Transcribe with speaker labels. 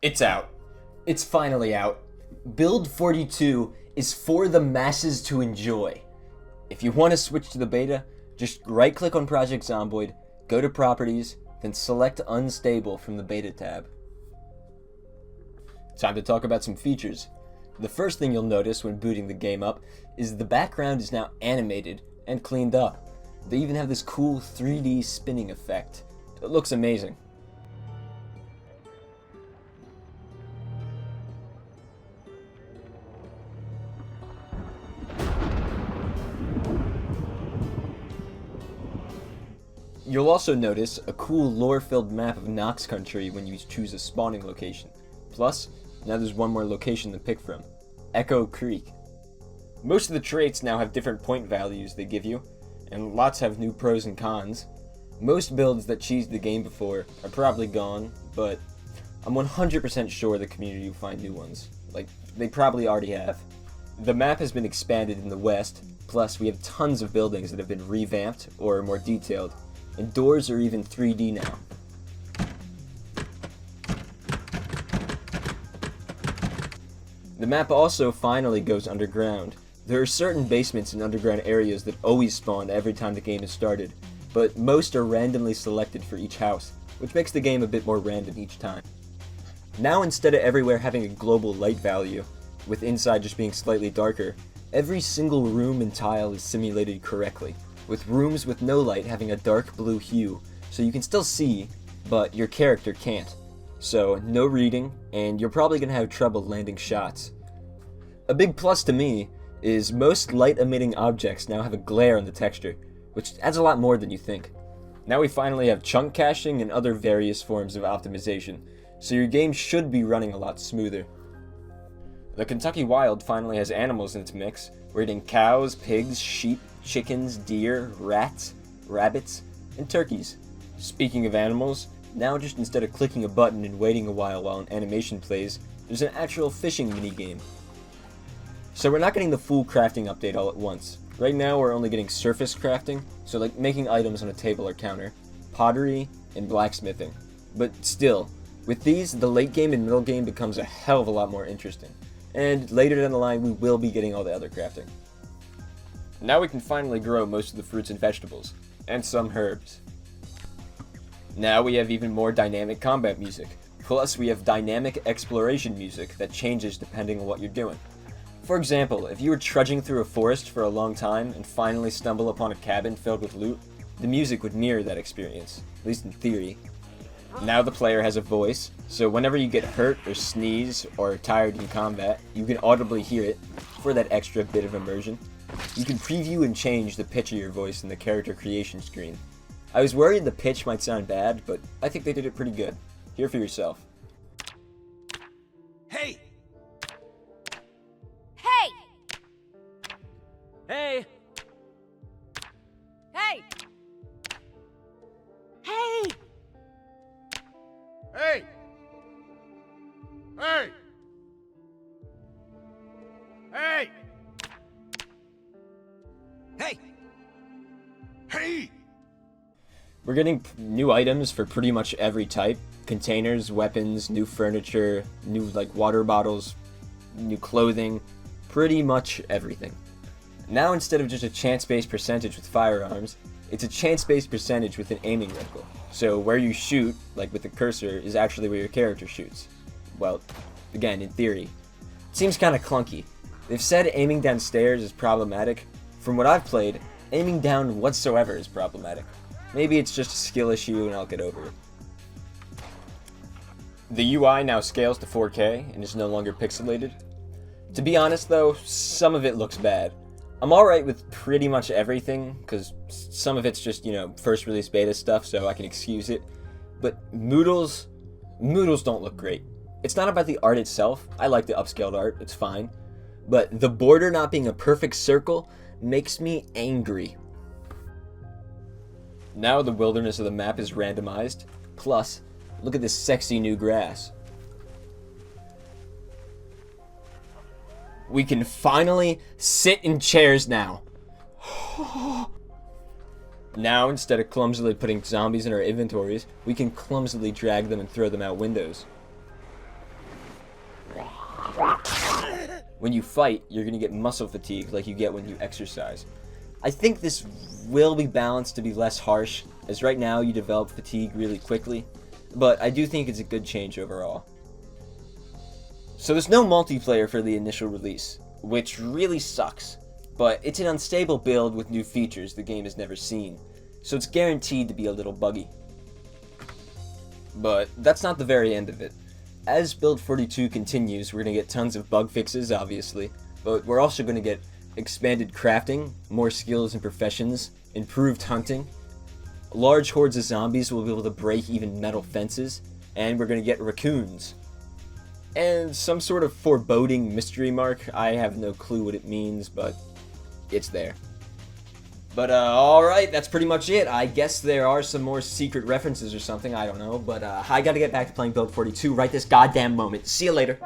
Speaker 1: It's out. It's finally out. Build 42 is for the masses to enjoy. If you want to switch to the beta, just right-click on Project Zomboid, go to Properties, then select Unstable from the Beta tab. Time to talk about some features. The first thing you'll notice when booting the game up is the background is now animated and cleaned up. They even have this cool 3D spinning effect. It looks amazing. You'll also notice a cool lore-filled map of Nox Country when you choose a spawning location. Plus, now there's one more location to pick from, Echo Creek. Most of the traits now have different point values they give you, and lots have new pros and cons. Most builds that cheesed the game before are probably gone, but I'm 100% sure the community will find new ones. Like, they probably already have. The map has been expanded in the west, plus we have tons of buildings that have been revamped or are more detailed, and doors are even 3D now. The map also finally goes underground. There are certain basements and underground areas that always spawn every time the game is started, but most are randomly selected for each house, which makes the game a bit more random each time. Now instead of everywhere having a global light value, with inside just being slightly darker, every single room and tile is simulated correctly, with rooms with no light having a dark blue hue, so you can still see, but your character can't. So, no reading, and you're probably going to have trouble landing shots. A big plus to me is most light-emitting objects now have a glare on the texture, which adds a lot more than you think. Now we finally have chunk caching and other various forms of optimization, so your game should be running a lot smoother. The Kentucky Wild finally has animals in its mix. We're getting cows, pigs, sheep, chickens, deer, rats, rabbits, and turkeys. Speaking of animals, now just instead of clicking a button and waiting a while an animation plays, there's an actual fishing minigame. So we're not getting the full crafting update all at once. Right now we're only getting surface crafting, so like making items on a table or counter, pottery, and blacksmithing. But still, with these, the late game and middle game becomes a hell of a lot more interesting. And later down the line we will be getting all the other crafting. Now we can finally grow most of the fruits and vegetables, and some herbs. Now we have even more dynamic combat music, plus we have dynamic exploration music that changes depending on what you're doing. For example, if you were trudging through a forest for a long time and finally stumble upon a cabin filled with loot, the music would mirror that experience, at least in theory. Now the player has a voice, so whenever you get hurt or sneeze or are tired in combat, you can audibly hear it for that extra bit of immersion. You can preview and change the pitch of your voice in the character creation screen. I was worried the pitch might sound bad, but I think they did it pretty good. Hear for yourself.
Speaker 2: Hey!
Speaker 3: Hey!
Speaker 2: Hey!
Speaker 3: Hey! Hey!
Speaker 4: Hey! Hey! Hey!
Speaker 2: Hey!
Speaker 4: Hey!
Speaker 1: We're getting new items for pretty much every type. Containers, weapons, new furniture, new like water bottles, new clothing, pretty much everything. Now instead of just a chance-based percentage with firearms, it's a chance-based percentage with an aiming reticle. So where you shoot, like with the cursor, is actually where your character shoots. Well, again, in theory. It seems kinda clunky. They've said aiming downstairs is problematic. From what I've played, aiming down whatsoever is problematic. Maybe it's just a skill issue and I'll get over it. The UI now scales to 4K and is no longer pixelated. To be honest though, some of it looks bad. I'm alright with pretty much everything, because some of it's just, first release beta stuff, so I can excuse it. But Moodles don't look great. It's not about the art itself. I like the upscaled art, it's fine. But the border not being a perfect circle makes me angry. Now the wilderness of the map is randomized. Plus, look at this sexy new grass. We can finally sit in chairs now. Now, instead of clumsily putting zombies in our inventories, we can clumsily drag them and throw them out windows. When you fight, you're going to get muscle fatigue like you get when you exercise. I think this will be balanced to be less harsh, as right now you develop fatigue really quickly, but I do think it's a good change overall. So there's no multiplayer for the initial release, which really sucks, but it's an unstable build with new features the game has never seen, so it's guaranteed to be a little buggy. But that's not the very end of it. As Build 42 continues, we're going to get tons of bug fixes, obviously, but we're also going to get expanded crafting, more skills and professions, improved hunting. Large hordes of zombies will be able to break even metal fences, and we're going to get raccoons. And some sort of foreboding mystery mark. I have no clue what it means, but it's there. But alright, that's pretty much it. I guess there are some more secret references or something, I don't know. But I gotta get back to playing Build 42 right this goddamn moment. See you later.